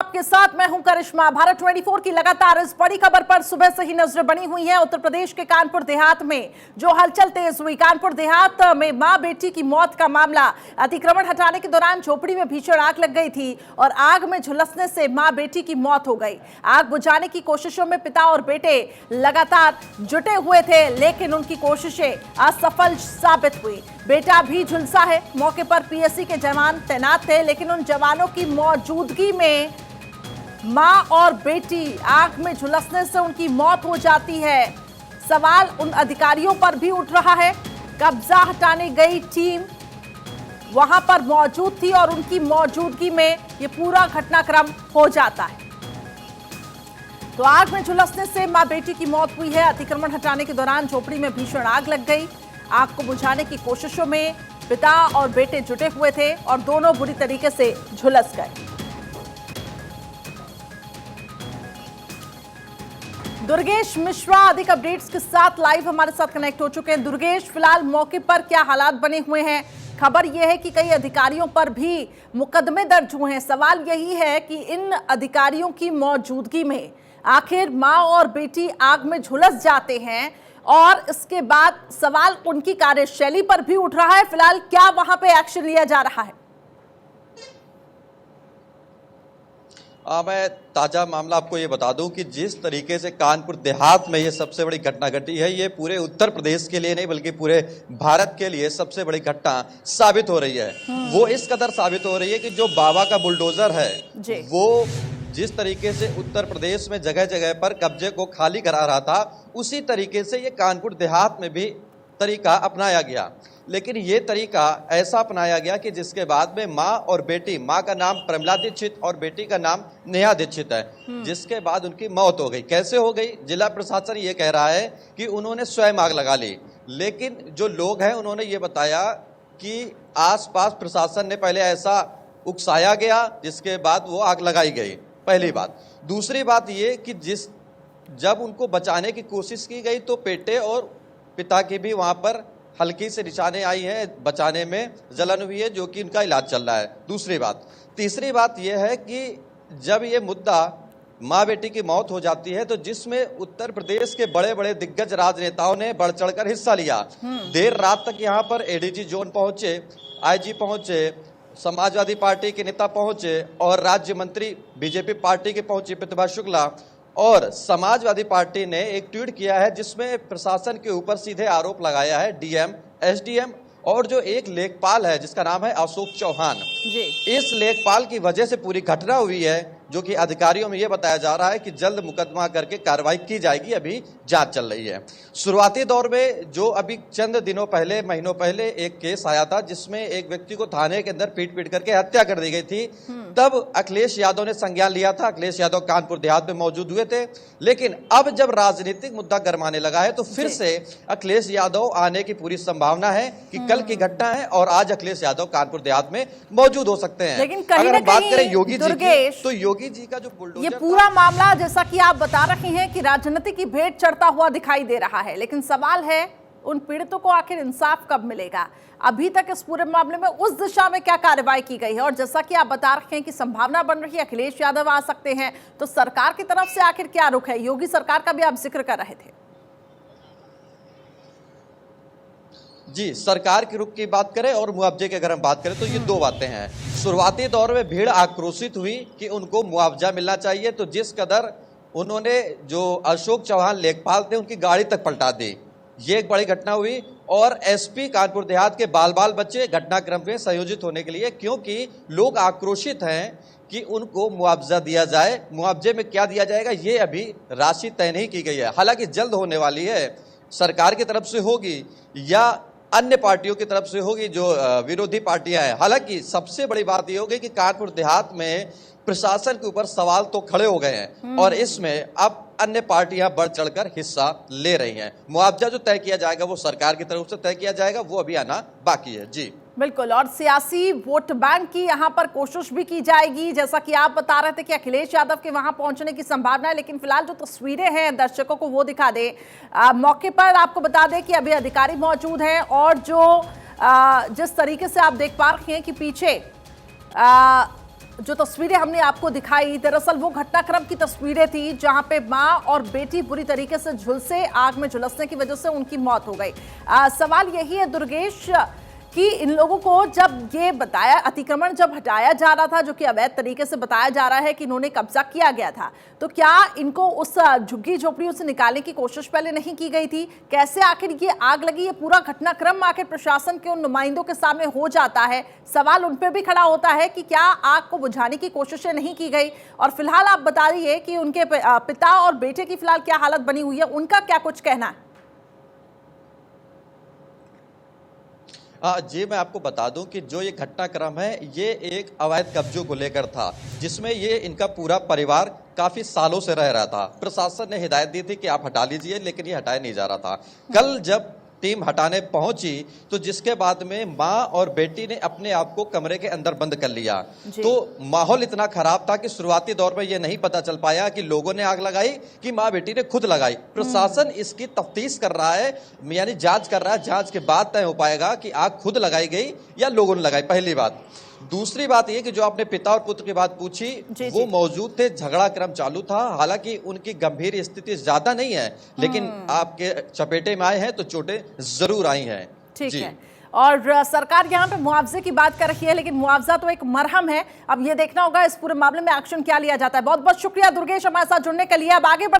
आपके साथ मैं हूं करिश्मा। भारत 24 की लगातार इस बड़ी खबर पर सुबह से ही नजर बनी हुई है। उत्तर प्रदेश के कानपुर देहात में जो हलचल तेज हुई। कानपुर देहात में मां बेटी की मौत का मामला। अतिक्रमण हटाने के दौरान झोपड़ी में भीषण आग लग गई थी और आग में झुलसने से मां बेटी की मौत हो गई। आग बुझाने की कोशिशों में पिता और बेटे लगातार जुटे हुए थे, लेकिन उनकी कोशिशें असफल साबित हुई। बेटा भी झुलसा है। मौके पर पीएससी के जवान तैनात थे, लेकिन उन जवानों की मौजूदगी में मां और बेटी आग में झुलसने से उनकी मौत हो जाती है। सवाल उन अधिकारियों पर भी उठ रहा है। कब्जा हटाने गई टीम वहां पर मौजूद थी और उनकी मौजूदगी में यह पूरा घटनाक्रम हो जाता है। तो आग में झुलसने से मां बेटी की मौत हुई है। अतिक्रमण हटाने के दौरान झोपड़ी में भीषण आग लग गई। आग को बुझाने की कोशिशों में पिता और बेटे जुटे हुए थे और दोनों बुरी तरीके से झुलस गए। दुर्गेश मिश्रा अधिक अपडेट्स के साथ लाइव हमारे साथ कनेक्ट हो चुके हैं। दुर्गेश, फिलहाल मौके पर क्या हालात बने हुए हैं? खबर यह है कि कई अधिकारियों पर भी मुकदमे दर्ज हुए हैं। सवाल यही है कि इन अधिकारियों की मौजूदगी में आखिर मां और बेटी आग में झुलस जाते हैं और इसके बाद सवाल उनकी कार्यशैली पर भी उठ रहा है। फिलहाल क्या वहां पे एक्शन लिया जा रहा है? मैं ताजा मामला आपको ये बता दूं कि जिस तरीके से कानपुर देहात में ये सबसे बड़ी घटना घटी है, ये पूरे उत्तर प्रदेश के लिए नहीं बल्कि पूरे भारत के लिए सबसे बड़ी घटना साबित हो रही है। वो इस कदर साबित हो रही है कि जो बाबा का बुलडोजर है वो जिस तरीके से उत्तर प्रदेश में जगह जगह पर कब्जे को खाली करा रहा था, उसी तरीके से ये कानपुर देहात में भी तरीका अपनाया गया। लेकिन ये तरीका ऐसा अपनाया गया कि जिसके बाद में माँ और बेटी, माँ का नाम प्रमिला दीक्षित और बेटी का नाम नेहा दीक्षित है, जिसके बाद उनकी मौत हो गई। कैसे हो गई? जिला प्रशासन ये कह रहा है कि उन्होंने स्वयं आग लगा ली, लेकिन जो लोग हैं उन्होंने ये बताया कि आसपास प्रशासन ने पहले ऐसा उकसाया गया, जिसके बाद वो आग लगाई गई। पहली बात। दूसरी बात ये कि जब उनको बचाने की कोशिश की गई तो बेटे और पिता की भी वहां पर हल्की से निशाने आई हैं, बचाने में जलन हुई है, जो कि उनका इलाज चल रहा है। दूसरी बात। तीसरी बात यह है कि जब ये मुद्दा माँ बेटी की मौत हो जाती है तो जिसमें उत्तर प्रदेश के बड़े बड़े दिग्गज राजनेताओं ने बढ़ चढ़कर हिस्सा लिया। देर रात तक यहाँ पर एडीजी जोन पहुंचे, आईजी पहुंचे, समाजवादी पार्टी के नेता पहुंचे और राज्य मंत्री बीजेपी पार्टी के पहुंचे प्रतिभा शुक्ला। और समाजवादी पार्टी ने एक ट्वीट किया है जिसमें प्रशासन के ऊपर सीधे आरोप लगाया है डीएम, एसडीएम और जो एक लेखपाल है जिसका नाम है अशोक चौहान। इस लेखपाल की वजह से पूरी घटना हुई है, जो कि अधिकारियों में यह बताया जा रहा है कि जल्द मुकदमा करके कार्रवाई की जाएगी। अभी जांच चल रही है। शुरुआती दौर में जो अभी चंद दिनों पहले, महीनों पहले एक केस आया था जिसमें एक व्यक्ति को थाने के अंदर पीट पीट करके हत्या कर दी गई थी, तब अखिलेश यादव ने संज्ञान लिया था। अखिलेश यादव कानपुर देहात में मौजूद हुए थे। लेकिन अब जब राजनीतिक मुद्दा गरमाने लगा है तो फिर से अखिलेश यादव आने की पूरी संभावना है कि कल की घटना है और आज अखिलेश यादव कानपुर देहात में मौजूद हो सकते हैं। लेकिन अगर हम बात करें योगी जी की, तो योगी जी का जो बुलडोजर, ये पूरा मामला जैसा कि आप बता रहे हैं कि राजनीति की भेंट चढ़ता हुआ दिखाई दे रहा है, लेकिन सवाल है उन पीड़ितों को आखिर इंसाफ कब मिलेगा? अभी तक इस पूरे मामले में उस दिशा में क्या कार्रवाई की गई है? और जैसा कि आप बता रहे हैं कि संभावना बन रही है अखिलेश यादव आ सकते हैं, तो सरकार की तरफ से आखिर क्या रुख है? योगी सरकार का भी आप जिक्र कर रहे थे। जी, सरकार की रुख की बात करें और मुआवजे की अगर हम बात करें तो ये दो बातें हैं। शुरुआती दौर में भीड़ आक्रोशित हुई कि उनको मुआवजा मिलना चाहिए, तो जिस कदर उन्होंने जो अशोक चौहान लेखपाल थे उनकी गाड़ी तक पलटा दी। ये एक बड़ी घटना हुई और एसपी कानपुर देहात के बाल बाल बच्चे घटनाक्रम में संयोजित होने के लिए, क्योंकि लोग आक्रोशित हैं कि उनको मुआवजा दिया जाए। मुआवजे में क्या दिया जाएगा ये अभी राशि तय नहीं की गई है, हालांकि जल्द होने वाली है। सरकार की तरफ से होगी या अन्य पार्टियों की तरफ से होगी जो विरोधी पार्टियां हैं। हालांकि सबसे बड़ी बात यह होगी कि कानपुर देहात में प्रशासन के ऊपर सवाल तो खड़े हो गए हैं और इसमें अब अन्य पार्टियां बढ़ चढ़कर हिस्सा ले रही हैं। मुआवजा जो तय किया जाएगा वो सरकार की तरफ से तय किया जाएगा, वो अभी आना बाकी है। जी बिल्कुल। और सियासी वोट बैंक की यहाँ पर कोशिश भी की जाएगी, जैसा कि आप बता रहे थे कि अखिलेश यादव के वहां पहुंचने की संभावना है, लेकिन फिलहाल जो तस्वीरें हैं दर्शकों को वो दिखा दे। मौके पर आपको बता दें कि अभी अधिकारी मौजूद हैं और जो जिस तरीके से आप देख पा रहे हैं कि पीछे जो तस्वीरें हमने आपको दिखाई, दरअसल वो घटनाक्रम की तस्वीरें थी जहां पे मां और बेटी बुरी तरीके से झुलसे, आग में झुलसने की वजह से उनकी मौत हो गई। सवाल यही है दुर्गेश कि इन लोगों को जब ये बताया, अतिक्रमण जब हटाया जा रहा था, जो कि अवैध तरीके से बताया जा रहा है कि इन्होंने कब्जा किया गया था, तो क्या इनको उस झुग्गी झोपड़ियों से निकालने की कोशिश पहले नहीं की गई थी? कैसे आखिर ये आग लगी? ये पूरा घटनाक्रम आखिर प्रशासन के उन नुमाइंदों के सामने हो जाता है। सवाल उन पर भी खड़ा होता है कि क्या आग को बुझाने की कोशिशें नहीं की गई? और फिलहाल आप बता दीजिए कि उनके पिता और बेटे की फिलहाल क्या हालत बनी हुई है, उनका क्या कुछ कहना है? जी, मैं आपको बता दूं कि जो ये घटनाक्रम है ये एक अवैध कब्जों को लेकर था, जिसमें ये इनका पूरा परिवार काफी सालों से रह रहा था। प्रशासन ने हिदायत दी थी कि आप हटा लीजिए, लेकिन ये हटाया नहीं जा रहा था। कल जब टीम हटाने पहुंची तो जिसके बाद में मां और बेटी ने अपने आप को कमरे के अंदर बंद कर लिया। तो माहौल इतना खराब था कि शुरुआती दौर में ये नहीं पता चल पाया कि लोगों ने आग लगाई कि मां बेटी ने खुद लगाई। प्रशासन इसकी तफ्तीश कर रहा है, यानी जांच कर रहा है। जांच के बाद तय हो पाएगा कि आग खुद लगाई गई या लोगों ने लगाई, पहली बात। दूसरी बात यह कि जो आपने पिता और पुत्र की बात पूछी, वो मौजूद थे, झगड़ा क्रम चालू था। हालांकि उनकी गंभीर स्थिति ज्यादा नहीं है, लेकिन आपके चपेटे में आए हैं तो चोटें जरूर आई हैं। ठीक है। और सरकार यहाँ पे मुआवजे की बात कर रही है, लेकिन मुआवजा तो एक मरहम है। अब ये देखना होगा इस पूरे मामले में एक्शन क्या लिया जाता है। बहुत बहुत शुक्रिया दुर्गेश हमारे साथ जुड़ने के लिए। अब आगे